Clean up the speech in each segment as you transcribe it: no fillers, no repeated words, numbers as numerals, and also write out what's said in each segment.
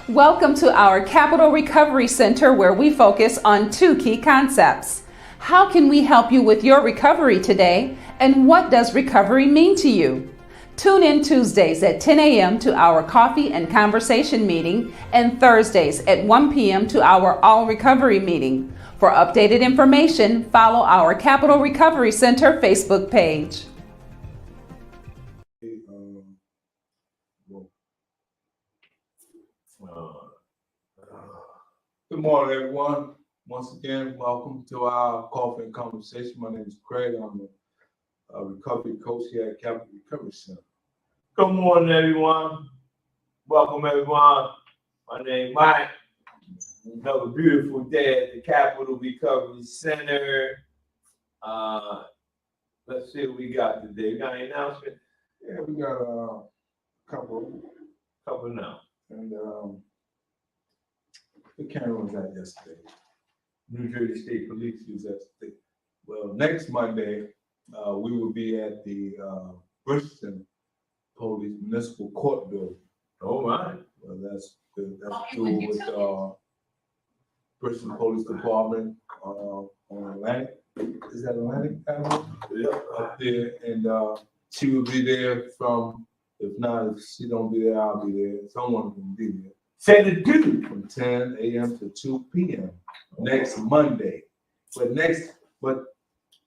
Welcome to our Capital Recovery Center, where we focus on two key concepts. How can we help you with your recovery today? And what does recovery mean to you? Tune in Tuesdays at 10 a.m. to our coffee and conversation meeting and Thursdays at 1 p.m. to our All Recovery meeting. For updated information, follow our Capital Recovery Center Facebook page. Good morning, everyone. Once again, welcome to our coffee and conversation. My name is Craig. I'm a recovery coach here at Capital Recovery Center. Good morning, everyone. Welcome, everyone. My name is Mike. Another beautiful day at the Capital Recovery Center. Let's see what we got today. We got any announcement? Yeah, we got a couple now. And the camera was at yesterday. New Jersey State Police. Was at the, well, next Monday, we will be at the Bristol Police Municipal Court building. Oh, my. Well, that's cool with Bristol Police Department on Atlantic. Is that Atlantic Avenue? Yeah. Up there, and she will be there from. If not, if she don't be there, I'll be there. Someone will be there. Say the dude. From 10 a.m. to 2 p.m. next Monday. But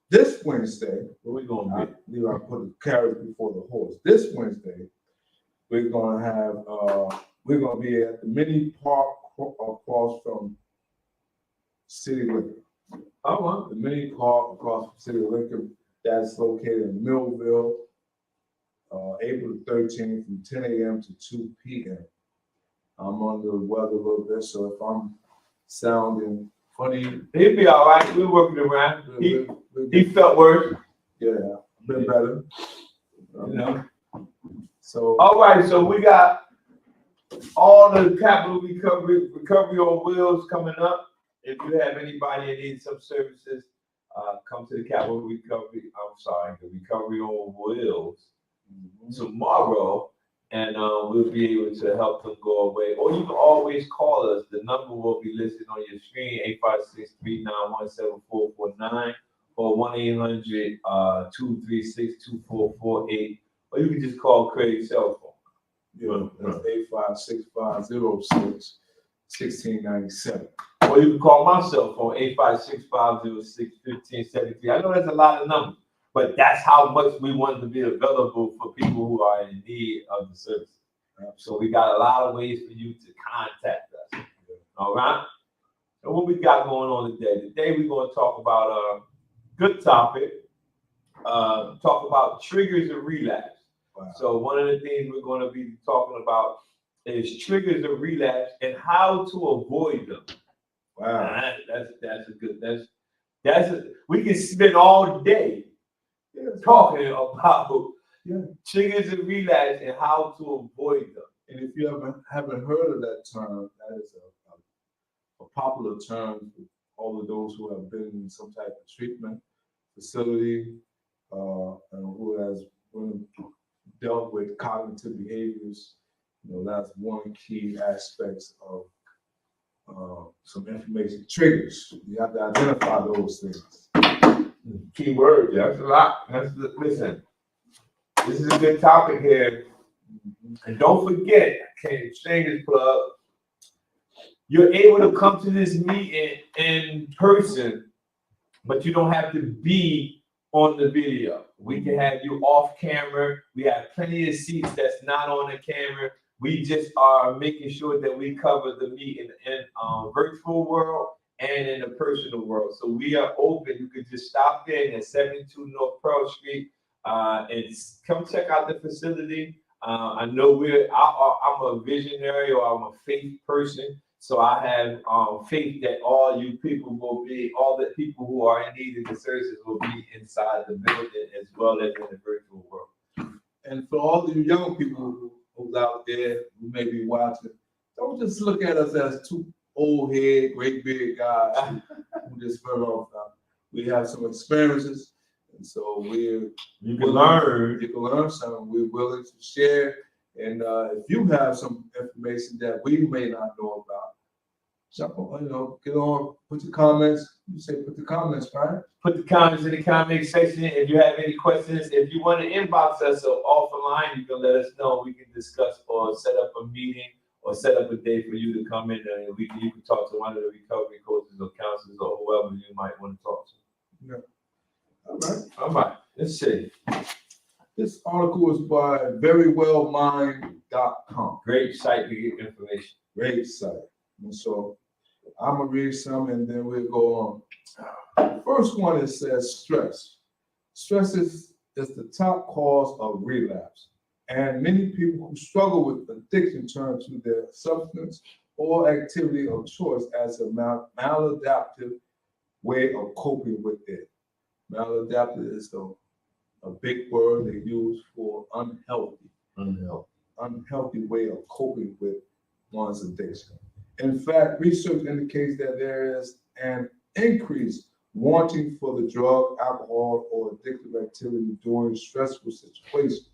this Wednesday, Where we gonna be? I put the carriage before the horse. This Wednesday, we're gonna be at the mini park across from City Liquor. Oh, The mini park across from City Liquor, that's located in Millville, April 13th from 10 a.m. to 2 p.m. I'm under the weather a little bit, so if I'm sounding funny, he'll be all right. We're working around. He felt worse. Yeah, a bit better. You know. So All right, so we got all the Capital Recovery on Wheels coming up. If you have anybody that needs some services, come to the Capital Recovery. The Recovery on Wheels tomorrow, and we'll be able to help them go away. Or you can always call us. The number will be listed on your screen: 856-391-7449 or 1-800-236-2448. Or you can just call Craig's cell phone. that's 856-506-1697. Or you can call my cell phone, 856-506-1573. I know that's a lot of numbers, but that's how much we want to be available for people who are in need of the service. So we got a lot of ways for you to contact us. All right? So what we got going on today? Today we're going to talk about a good topic. Talk about triggers of relapse. Wow. So one of the things we're going to be talking about is triggers of relapse and how to avoid them. Wow. We can spend all day talking about triggers of relapse and how to avoid them. And if you haven't heard of that term, that is a popular term for all of those who have been in some type of treatment facility and who has dealt with cognitive behaviors. That's one key aspect of some information triggers. You have to identify those things. Key word, that's a lot. Listen, this is a good topic here. And don't forget, Shameless plug, you're able to come to this meeting in person, but you don't have to be on the video. We can have you off camera. We have plenty of seats that's not on the camera. We just are making sure that we cover the meeting in virtual world and in the personal world. So we are open. You could just stop in at 72 North Pearl Street and come check out the facility. I know I'm a visionary, or I'm a faith person. So I have faith that all the people who are in need of the services will be inside the building as well as in the virtual world. And for all you young people who's out there who may be watching, don't just look at us as two old head, great big guys who just fell off. We have some experiences, and so you can learn something. We're willing to share And if you have some information that we may not know about, jump on, get on, put your comments. You say put the comments, right? Put the comments in the comment section. If you have any questions, if you want to inbox us or off the line, you can let us know. We can discuss or set up a meeting or set up a day for you to come in and you can talk to one of the recovery coaches or counselors or whoever you might want to talk to. Yeah. All right. Let's see. This article is by verywellmind.com. Great site to get information. Great site. And so I'm going to read some and then we'll go on. The first one, it says stress. Stress is the top cause of relapse. And many people who struggle with addiction turn to their substance or activity of choice as a maladaptive way of coping with it. Maladaptive is a big word they use for unhealthy way of coping with one's addiction. In fact, research indicates that there is an increased wanting for the drug, alcohol, or addictive activity during stressful situations,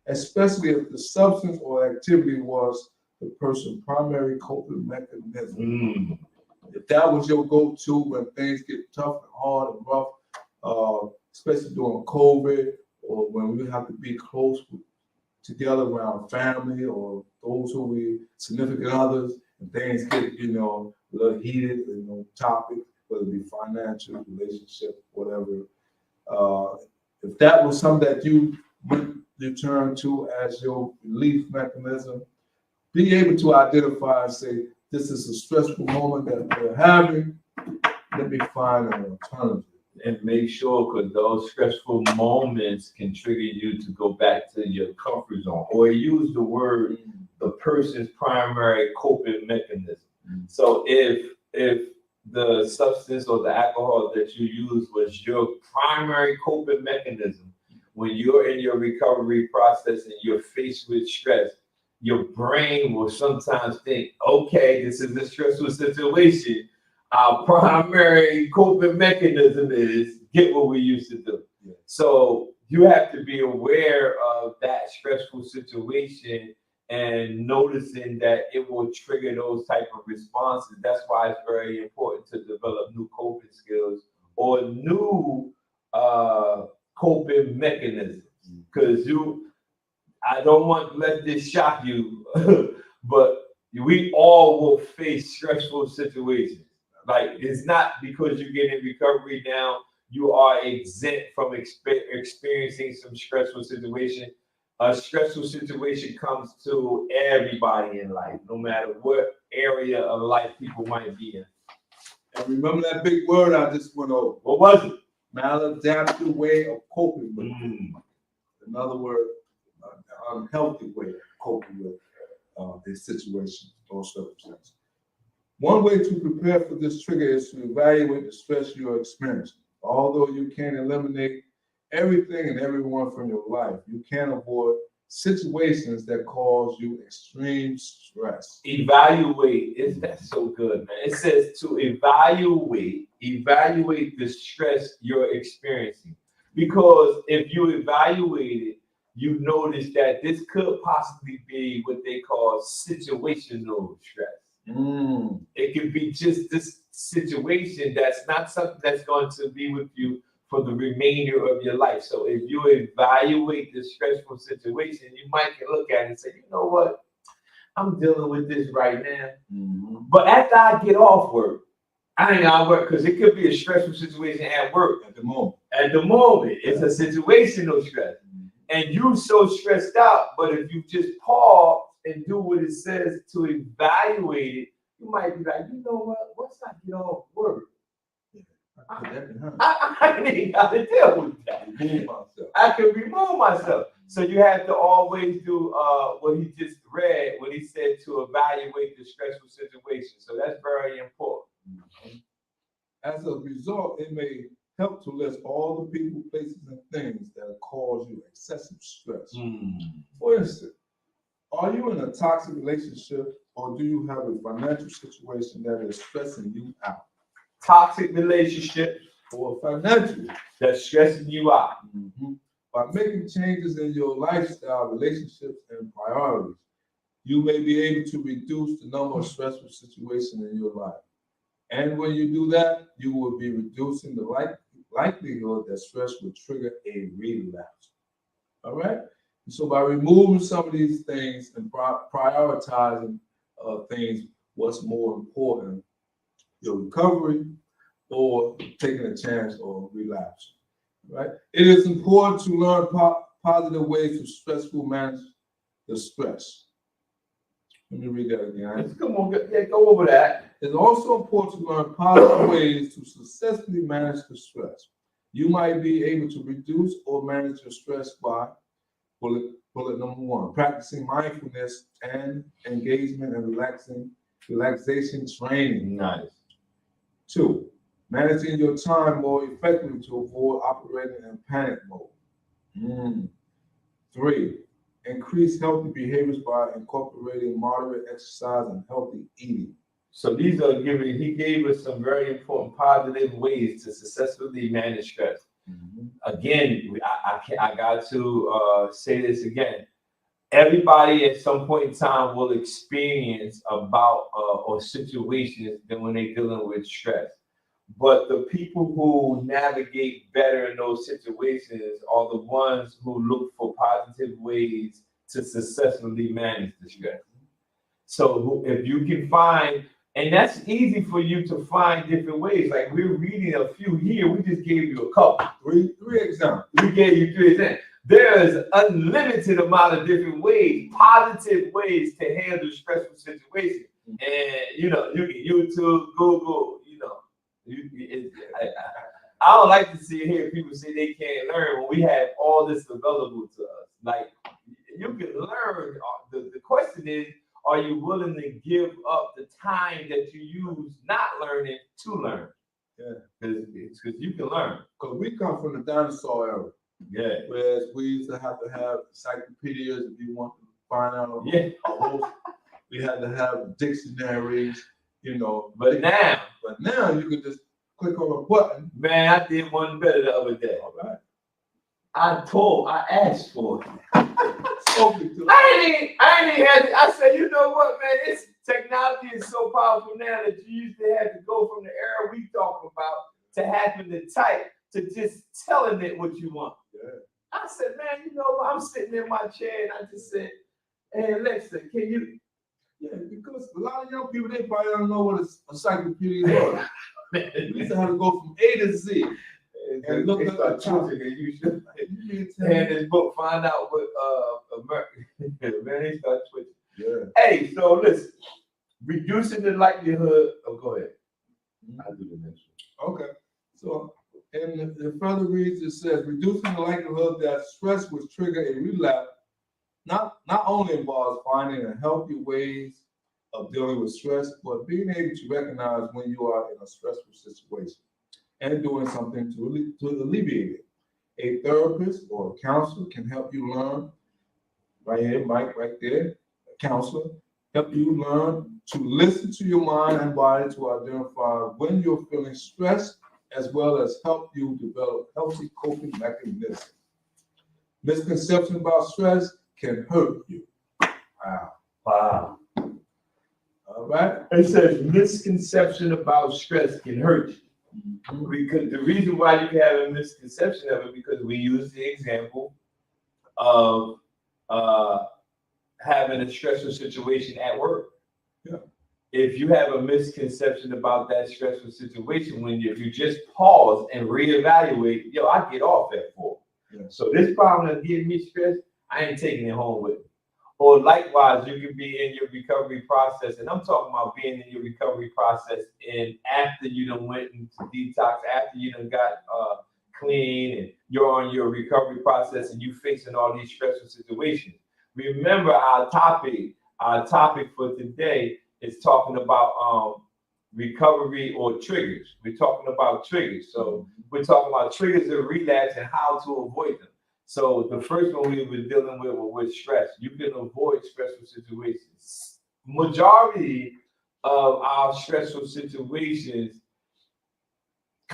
especially if the substance or activity was the person's primary coping mechanism. If that was your go-to when things get tough and hard and rough, especially during COVID, or when we have to be close together around family or those who we significant others, and things get, a little heated, topic, whether it be financial, relationship, whatever. If that was something that you turn to as your relief mechanism, be able to identify and say, this is a stressful moment that we're having. Let me find an alternative. And make sure, because those stressful moments can trigger you to go back to your comfort zone, or use the word the person's primary coping mechanism. So if the substance or the alcohol that you use was your primary coping mechanism, when you're in your recovery process and you're faced with stress, your brain will sometimes think, okay, this is a stressful situation. Our primary coping mechanism is get what we used to do. Yeah. So you have to be aware of that stressful situation and noticing that it will trigger those type of responses. That's why it's very important to develop new coping skills or new coping mechanisms. Because I don't want to let this shock you, but we all will face stressful situations. Like, it's not because you get in recovery now, you are exempt from experiencing some stressful situation. A stressful situation comes to everybody in life, no matter what area of life people might be in. And remember that big word I just went over. What was it? Maladaptive way of coping with it. In other words, an unhealthy way of coping with this situation or circumstance. One way to prepare for this trigger is to evaluate the stress you are experiencing. Although you can't eliminate everything and everyone from your life, you can avoid situations that cause you extreme stress. Evaluate. That's so good, man. It says to evaluate the stress you're experiencing. Because if you evaluate it, you notice that this could possibly be what they call situational stress. It could be just this situation that's not something that's going to be with you for the remainder of your life. So if you evaluate the stressful situation, you might look at it and say, you know what? I'm dealing with this right now. But after I get off work, I ain't out work, because it could be a stressful situation at work At the moment. It's a situational stress. And you so stressed out, but if you just pause and do what it says to evaluate it, you might be like, you know what? Once I get off work, I ain't got to deal with that. I can remove myself. So you have to always do what he just read when he said to evaluate the stressful situation. So that's very important. As a result, it may help to list all the people, places, and things that cause you excessive stress. For instance, are you in a toxic relationship, or do you have a financial situation that is stressing you out? Toxic relationship Or financial that's stressing you out. By making changes in your lifestyle, relationships, and priorities, you may be able to reduce the number of stressful situations in your life. And when you do that, you will be reducing the likelihood that stress will trigger a relapse. All right? And so by removing some of these things and prioritizing things, what's more important, your recovery or taking a chance or relapse. Right? It is important to learn positive ways to stressful manage the stress. Let me read that again. Come on, go over that. It's also important to learn positive ways to successfully manage the stress. You might be able to reduce or manage your stress by bullet number 1, practicing mindfulness and engagement and relaxation training. Nice. 2, managing your time more effectively to avoid operating in panic mode. 3, increase healthy behaviors by incorporating moderate exercise and healthy eating. So these are he gave us some very important positive ways to successfully manage stress. Again, I got to say this again. Everybody at some point in time will experience about or situations that when they're dealing with stress. But the people who navigate better in those situations are the ones who look for positive ways to successfully manage the stress. So if you can find, and that's easy for you to find different ways. Like we're reading a few here. We just gave you a couple. Three examples. We gave you 3 examples. There is unlimited amount of different ways, positive ways to handle stressful situations. And you can YouTube, Google, I don't like to hear people say they can't learn when we have all this available to us. Like you can learn. The question is, are you willing to give up the time that you use not learning to learn? Yeah, because you can learn. Because we come from the dinosaur era. Yeah. Whereas we used to have encyclopedias if you want to find out. We had to have dictionaries, But now you can just click on a button. Man, I did one better the other day. All right. I asked for it. I said, you know what, man? This technology is so powerful now that you used to have to go from the era we talking about to having to type to just telling it what you want. Yeah. I said, man, I'm sitting in my chair and I just said, hey, Alexa, can you? Yeah, because a lot of young people, they probably don't know what a encyclopedia is. We used to have to go from A to Z. And look at the topic, and you should hand this book, find out what American. Man, they start switching. Yeah. Hey, so listen, reducing the likelihood. Oh, go ahead. I'll do the next one. Okay. So, and the further reads, it says reducing the likelihood that stress will trigger a relapse. Not only involves finding a healthy ways of dealing with stress, but being able to recognize when you are in a stressful situation and doing something to alleviate it. A therapist or a counselor can help you learn, right here, Mike, right there, a counselor, help you learn to listen to your mind and body to identify when you're feeling stressed, as well as help you develop healthy coping mechanisms. Misconception about stress can hurt you. Wow. All right. It says misconception about stress can hurt you. Because the reason why you can have a misconception of it, because we use the example of having a stressful situation at work. Yeah. If you have a misconception about that stressful situation, if you just pause and reevaluate, I get off at 4. Yeah. So this problem that's getting me stressed, I ain't taking it home with me. Or likewise, you can be in your recovery process, and I'm talking about being in your recovery process and after you done went into detox, after you done got clean, and you're on your recovery process and you facing all these stressful situations. Remember our topic for today is talking about recovery or triggers. We're talking about triggers. So we're talking about triggers of relapse and how to avoid them. So the first one we were dealing with was stress. You can avoid stressful situations. Majority of our stressful situations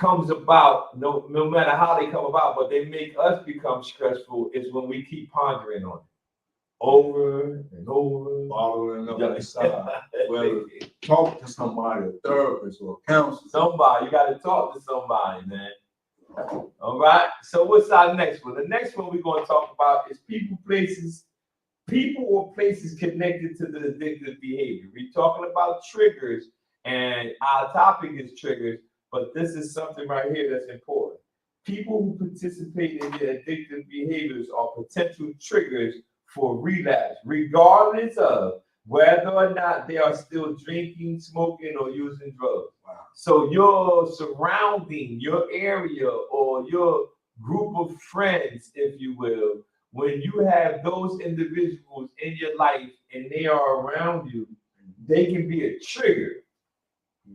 comes about, no matter how they come about, but they make us become stressful is when we keep pondering on it over and over, following up on the side. Well, talk to somebody, a therapist or a counselor. Somebody, you got to talk to somebody, man. All right. So what's our next one? The next one we're going to talk about is people or places connected to the addictive behavior. We're talking about triggers, and our topic is triggers, but this is something right here that's important. People who participate in the addictive behaviors are potential triggers for relapse, regardless of whether or not they are still drinking, smoking, or using drugs. Wow. So your surrounding, your area, or your group of friends, if you will, when you have those individuals in your life and they are around you, they can be a trigger.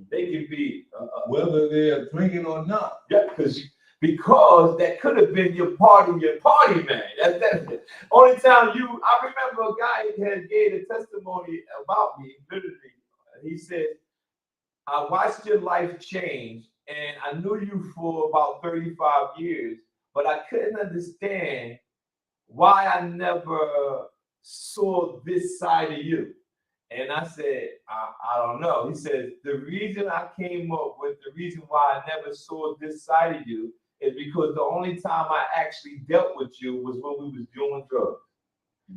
They can be whether they're drinking or not. Yeah, because that could have been your party man. That's the only time I remember a guy had gave a testimony about me, literally. He said, I watched your life change and I knew you for about 35 years, but I couldn't understand why I never saw this side of you. And I said, I don't know. He said, the reason I came up with the reason why I never saw this side of you is because the only time I actually dealt with you was when we was doing drugs.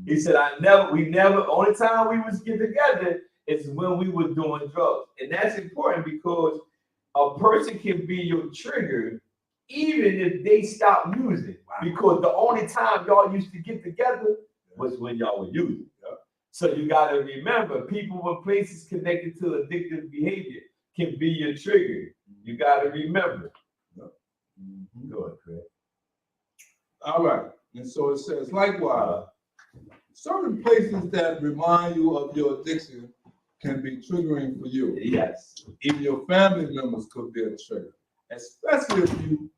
He said, only time we was get together is when we were doing drugs. And that's important because a person can be your trigger even if they stop using. Because the only time y'all used to get together was when y'all were using. So you got to remember, people and places connected to addictive behavior can be your trigger. You got to remember. Mm-hmm. Go ahead, Craig. All right. And so it says, likewise, certain places that remind you of your addiction can be triggering for you. Yes. Even your family members could be a trigger, especially if you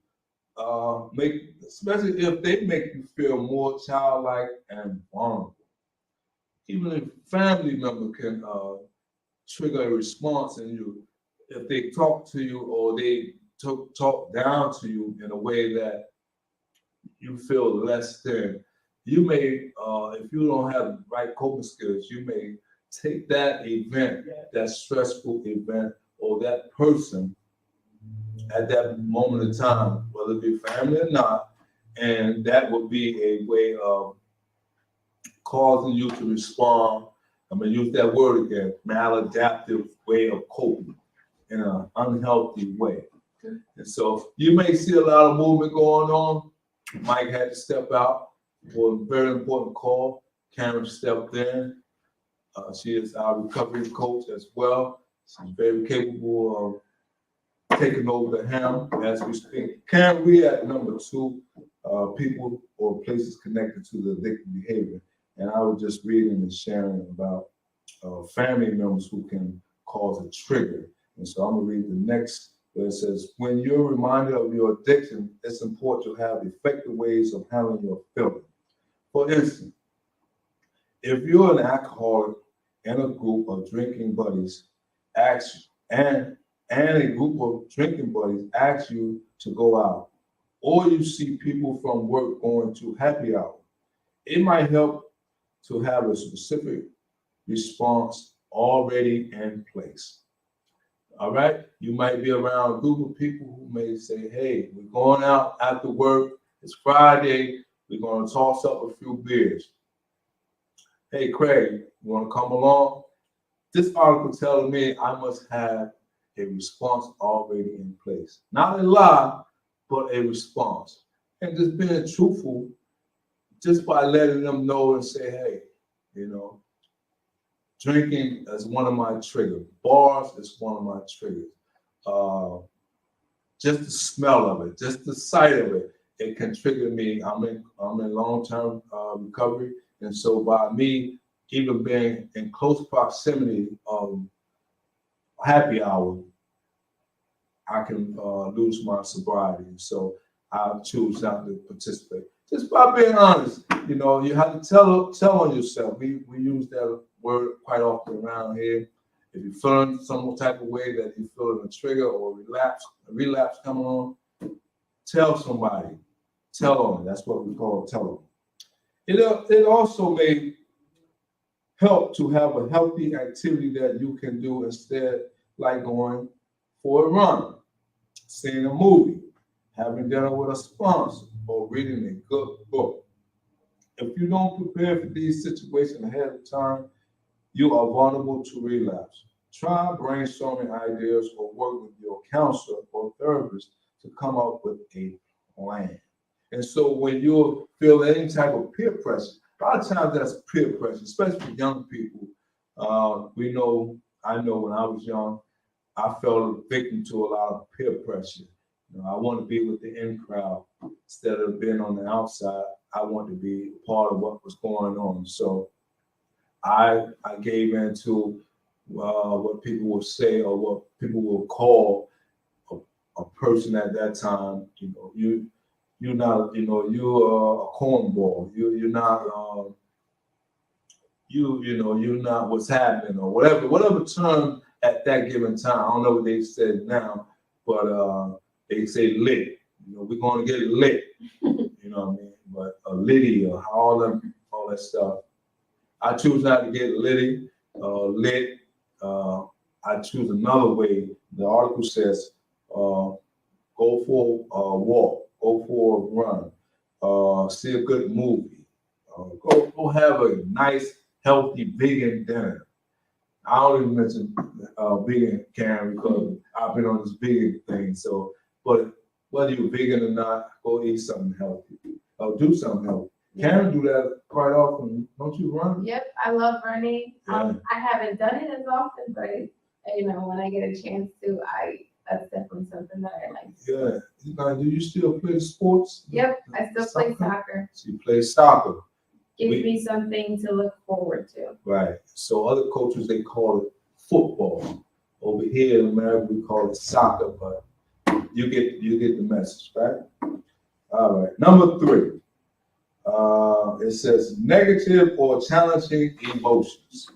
especially if they make you feel more childlike and vulnerable. Even if family member can trigger a response in you if they talk to you or they talk down to you in a way that you feel less than. You may, if you don't have the right coping skills, you may take that event, that stressful event, or that person at that moment in time, whether it be family or not, and that would be a way of causing you to respond. I'm going to use that word again, maladaptive way of coping in an unhealthy way. And so you may see a lot of movement going on. Mike had to step out for a very important call. Karen stepped in. She is our recovery coach as well. She's very capable of taking over the helm as we speak. Karen, we at number 2, people or places connected to the addictive behavior. And I was just reading and sharing about family members who can cause a trigger. And so I'm going to read the next where it says, when you're reminded of your addiction, it's important to have effective ways of handling your feelings. For instance, if you're an alcoholic and a group of drinking buddies and a group of drinking buddies ask you to go out, or you see people from work going to happy hour, it might help to have a specific response already in place. All right, you might be around a group of people who may say, hey, we're going out after work. It's Friday. We're going to toss up a few beers. Hey, Craig, you want to come along? This article telling me I must have a response already in place. Not a lie, but a response. And just being truthful, just by letting them know and say, hey, drinking is one of my triggers. Bars is one of my triggers. Just the smell of it, just the sight of it, it can trigger me. I'm in long-term recovery, and so by me even being in close proximity of happy hour, I can lose my sobriety. So I choose not to participate. Just by being honest, you have to tell on yourself. We use that word quite often around here, If you're feeling some type of way that you're feeling a trigger or a relapse coming on, tell somebody. Tell them. That's what we call tell them. It also may help to have a healthy activity that you can do instead, like going for a run, seeing a movie, having dinner with a sponsor, or reading a good book. If you don't prepare for these situations ahead of time, you are vulnerable to relapse. Try brainstorming ideas or work with your counselor or therapist to come up with a plan. And so when you feel any type of peer pressure, a lot of times that's peer pressure, especially for young people. I know when I was young, I fell a victim to a lot of peer pressure. I want to be with the in crowd instead of being on the outside. I want to be part of what was going on. So I gave into what people will say or what people will call a person at that time. You're not, you're a cornball. You're not, you're not what's happening or whatever term at that given time. I don't know what they said now, but they say lit. We're going to get lit. You know what I mean? But a litty or all that stuff. I choose not to get lit. I choose another way. The article says, go for a walk, go for a run, see a good movie, go have a nice, healthy vegan dinner. I don't even mention vegan, Karen, because I've been on this vegan thing. So, but whether you're vegan or not, go eat something healthy. Do something healthy. Karen do that quite often. Don't you run? Yep, I love running. Yeah. I haven't done it as often, but when I get a chance to, that's definitely something that I like. Yeah. Now, do you still play sports? Yep, I still play soccer. So you play soccer. Gives me something to look forward to. Right. So other cultures, they call it football. Over here in America, we call it soccer, but you get the message, right? All right. Number 3. It says negative or challenging emotions.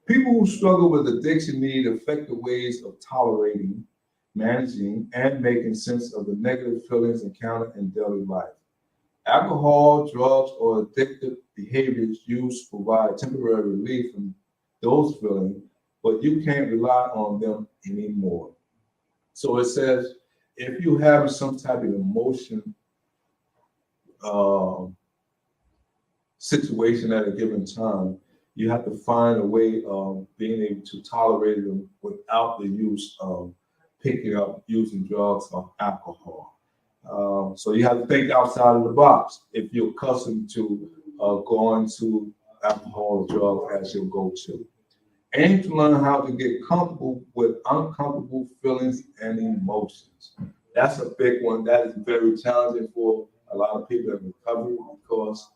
People who struggle with addiction need effective ways of tolerating, managing, and making sense of the negative feelings encountered in daily life. Alcohol, drugs, or addictive behaviors used to provide temporary relief from those feelings, but you can't rely on them anymore. So it says if you have some type of emotion situation at a given time, you have to find a way of being able to tolerate them without the use of picking up using drugs or alcohol. So you have to think outside of the box if you're accustomed to going to alcohol or drugs as your go-to. Aim to learn how to get comfortable with uncomfortable feelings and emotions. That's a big one. That is very challenging for a lot of people in recovery because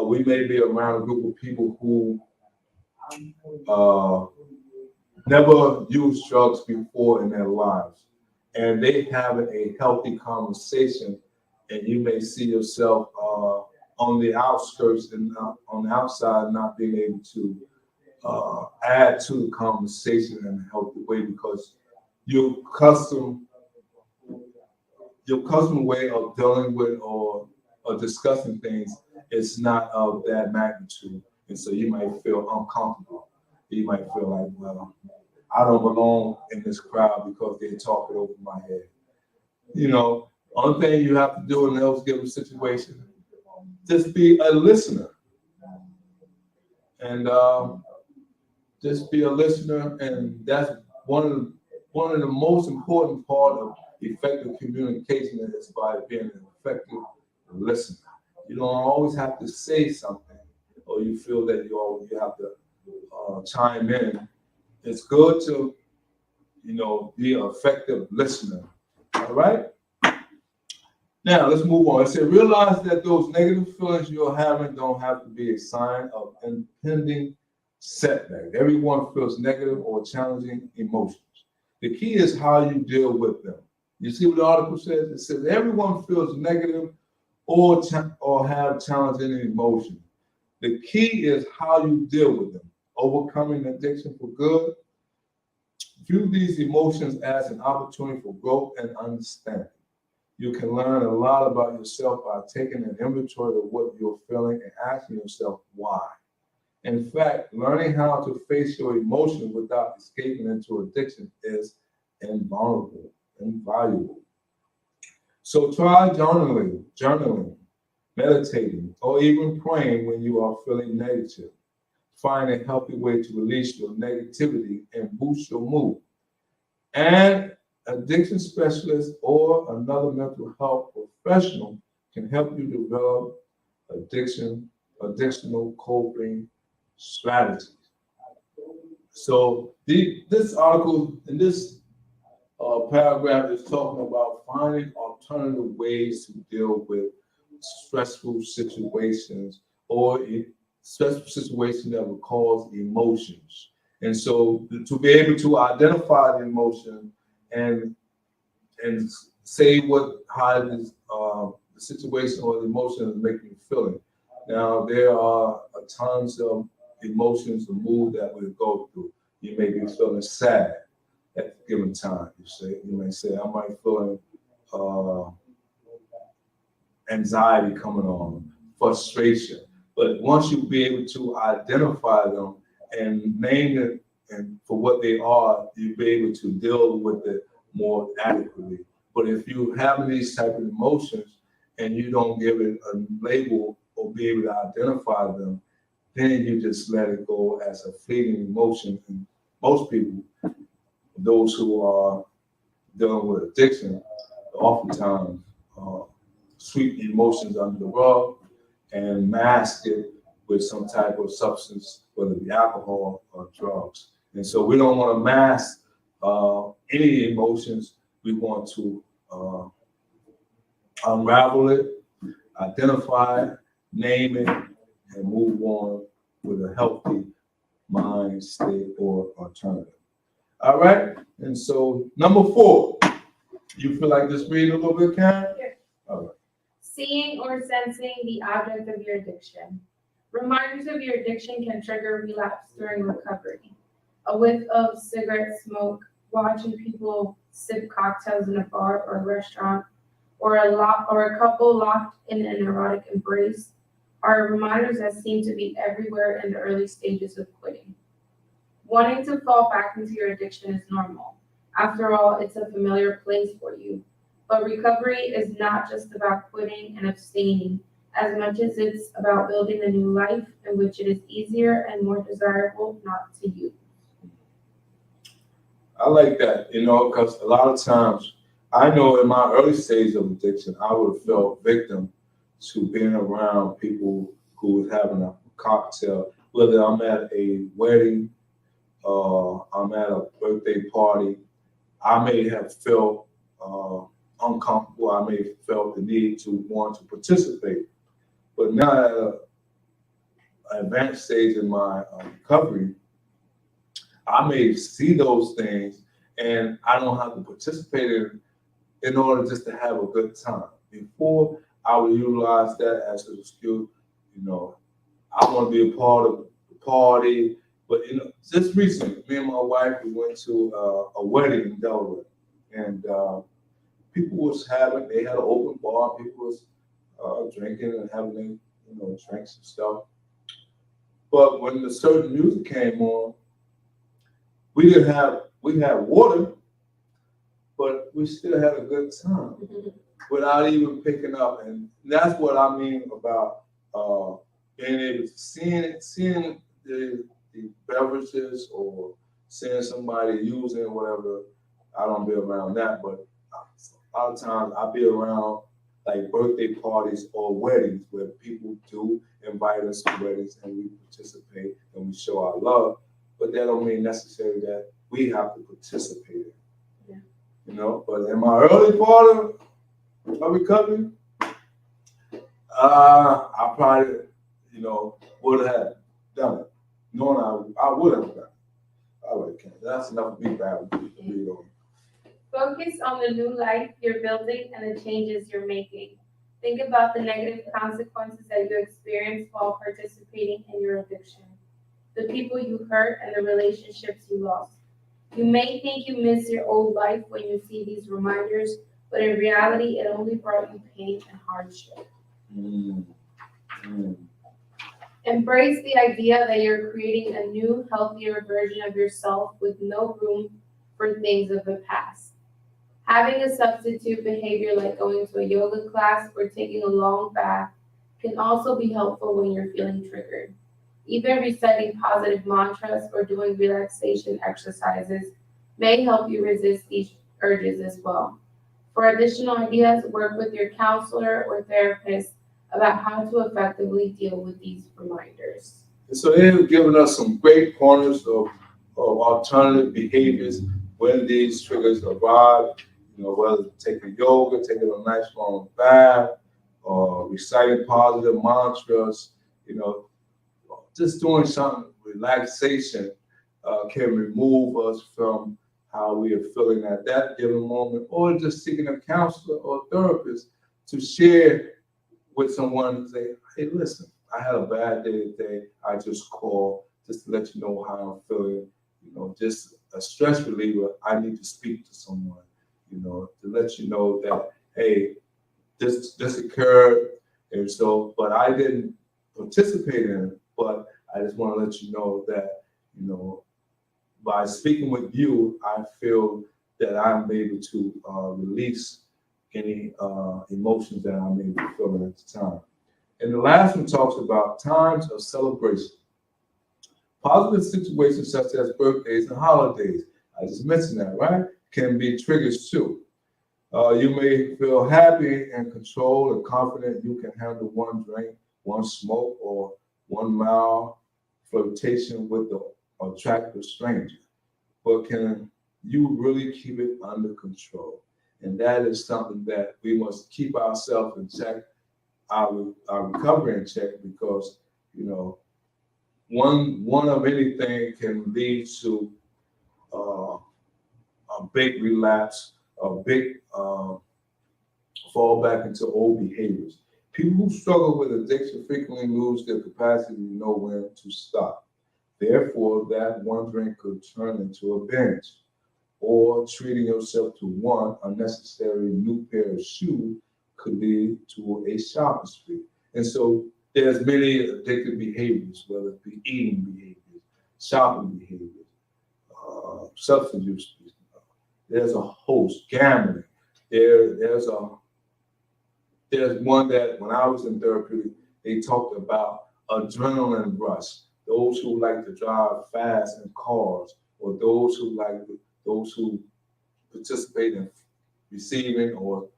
we may be around a group of people who never used drugs before in their lives, and they having a healthy conversation, and you may see yourself on the outskirts and on the outside not being able to add to the conversation in a healthy way because your custom way of dealing with or discussing things is not of that magnitude. And so you might feel uncomfortable. You might feel like, well, I don't belong in this crowd because they're talking over my head. Only thing you have to do in those given situations, just be a listener. And just be a listener. And that's one of the most important part of effective communication is by being an effective listener. You don't always have to say something or you feel that you have to chime in. It's good to, be an effective listener. All right? Now, let's move on. It said, realize that those negative feelings you're having don't have to be a sign of impending setback. Everyone feels negative or challenging emotions. The key is how you deal with them. You see what the article says? It says everyone feels negative or have challenging emotions. The key is how you deal with them. overcoming addiction for good. View these emotions as an opportunity for growth and understanding. You can learn a lot about yourself by taking an inventory of what you're feeling and asking yourself why. In fact, learning how to face your emotions without escaping into addiction is invaluable. So try journaling, meditating, or even praying when you are feeling negative. Find a healthy way to release your negativity and boost your mood. And addiction specialist or another mental health professional can help you develop additional coping strategies. So this article in this paragraph is talking about finding alternative ways to deal with stressful situations or stressful situations that will cause emotions. And so to be able to identify the emotion and say how this, the situation or the emotion is making you feeling. Now there are tons of emotions and mood that we go through. You may be feeling sad at a given time. You may say, I might feeling anxiety coming on, frustration. But once you be able to identify them and name it and for what they are, you'll be able to deal with it more adequately. But if you have these type of emotions and you don't give it a label or be able to identify them, then you just let it go as a fleeting emotion. And most people, those who are dealing with addiction, oftentimes sweep emotions under the rug and mask it with some type of substance, whether it be alcohol or drugs. And so we don't want to mask any emotions. We want to unravel it, identify it, name it, and move on with a healthy mind state or alternative. All right? And so number 4, you feel like just reading a little bit, Karen? Yeah. All right. Seeing or sensing the object of your addiction. Reminders of your addiction can trigger relapse during recovery. A whiff of cigarette smoke, watching people sip cocktails in a bar or restaurant, or a couple locked in an erotic embrace are reminders that seem to be everywhere in the early stages of quitting. Wanting to fall back into your addiction is normal. After all, it's a familiar place for you. But recovery is not just about quitting and abstaining, as much as it's about building a new life in which it is easier and more desirable not to use. I like that, because a lot of times, I know in my early stage of addiction, I would have felt victim to being around people who was having a cocktail, whether I'm at a wedding, I'm at a birthday party. I may have felt uncomfortable. I may have felt the need to want to participate. But now at an advanced stage in my recovery, I may see those things and I don't have to participate in order just to have a good time. Before, I would utilize that as an excuse, I want to be a part of the party. But just recently, me and my wife, we went to a wedding in Delaware, and people they had an open bar, people was drinking and having drinks and stuff. But when the certain music came on, we had water, but we still had a good time without even picking up. And that's what I mean about being able to seeing the beverages or seeing somebody using whatever. I don't be around that, but a lot of times I'll be around like birthday parties or weddings where people do invite us to weddings and we participate and we show our love. But that don't mean necessarily that we have to participate in it. But in my early part of recovery, I probably, would have done it. Knowing I would have done it. All right, Ken, that's enough feedback to read on. Focus on the new life you're building and the changes you're making. Think about the negative consequences that you experienced while participating in your addiction. the people you hurt, and the relationships you lost. You may think you miss your old life when you see these reminders, but in reality, it only brought you pain and hardship. Mm. Mm. Embrace the idea that you're creating a new, healthier version of yourself with no room for things of the past. Having a substitute behavior like going to a yoga class or taking a long bath can also be helpful when you're feeling triggered. Even reciting positive mantras or doing relaxation exercises may help you resist these urges as well. For additional ideas, work with your counselor or therapist about how to effectively deal with these reminders. And so they've given us some great pointers of alternative behaviors when these triggers arrive, whether taking yoga, taking a nice long bath, or reciting positive mantras, you know, just doing some relaxation can remove us from how we are feeling at that given moment, or just seeking a counselor or therapist to share with someone and say, hey, listen, I had a bad day today. I just called just to let you know how I'm feeling. Just a stress reliever. I need to speak to someone, to let you know that, hey, this occurred. And so, but I didn't participate in it. But I just want to let you know that, by speaking with you, I feel that I'm able to release any emotions that I may be feeling at the time. And the last one talks about times of celebration. Positive situations such as birthdays and holidays, I just mentioned that, right? Can be triggers too. You may feel happy and controlled and confident you can handle one drink, one smoke, or 1 mile flirtation with the attractive stranger. But can you really keep it under control? And that is something that we must keep ourselves in check, our recovery in check, because one of anything can lead to a big relapse, a big fall back into old behaviors. People who struggle with addiction frequently lose their capacity to know when to stop. Therefore, that one drink could turn into a binge, or treating yourself to one unnecessary new pair of shoes could lead to a shopping spree. And so there's many addictive behaviors, whether it be eating behaviors, shopping behaviors, substance use. There's a host, gambling. There's one that when I was in therapy, they talked about adrenaline rush. Those who like to drive fast in cars, or those who participate in receiving or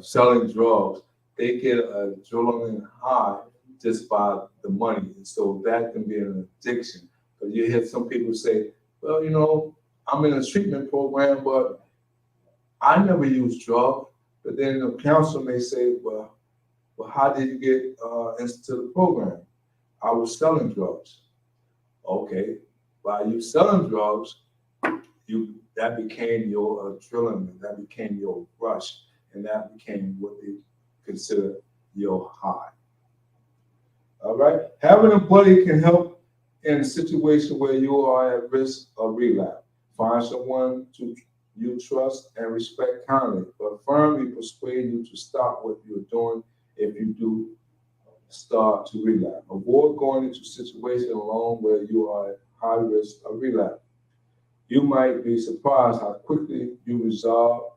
selling drugs, they get an adrenaline high just by the money. And so that can be an addiction. But you hear some people say, well, I'm in a treatment program, but I never used drugs. But then the counselor may say, well, how did you get into the program? I was selling drugs. Okay, while you selling drugs, that became your adrenaline, that became your rush, and that became what they consider your high. All right, having a buddy can help in a situation where you are at risk of relapse. Find someone you trust and respect kindly, but firmly persuade you to stop what you're doing if you do start to relapse. Avoid going into situations alone where you are at high risk of relapse. You might be surprised how quickly you resolve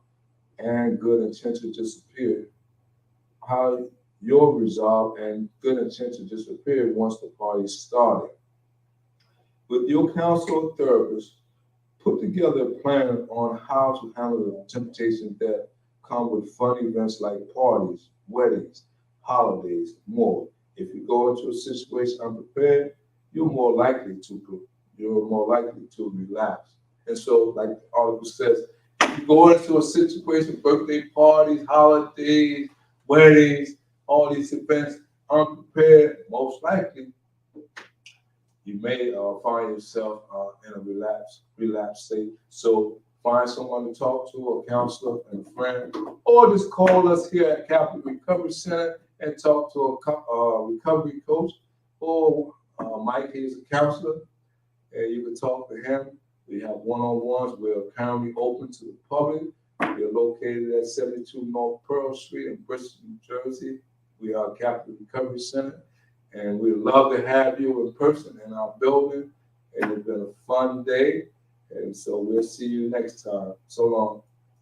and good intention disappear. How your resolve and good intention disappear once the party started. With your counselor or therapist, put together a plan on how to handle the temptations that come with fun events like parties, weddings, holidays, more. If you go into a situation unprepared, you're more likely to relapse. And so, like the article says, if you go into a situation, birthday parties, holidays, weddings, all these events unprepared, most likely you may find yourself in a relapse state. So find someone to talk to, a counselor and a friend, or just call us here at Capital Recovery Center and talk to a recovery coach or Mike, he's a counselor, and you can talk to him. We have one-on-ones. We're currently open to the public. We're located at 72 North Pearl Street in Bristol, New Jersey. We are a Capital Recovery Center, and we'd love to have you in person in our building. It has been a fun day, and so we'll see you next time. So long.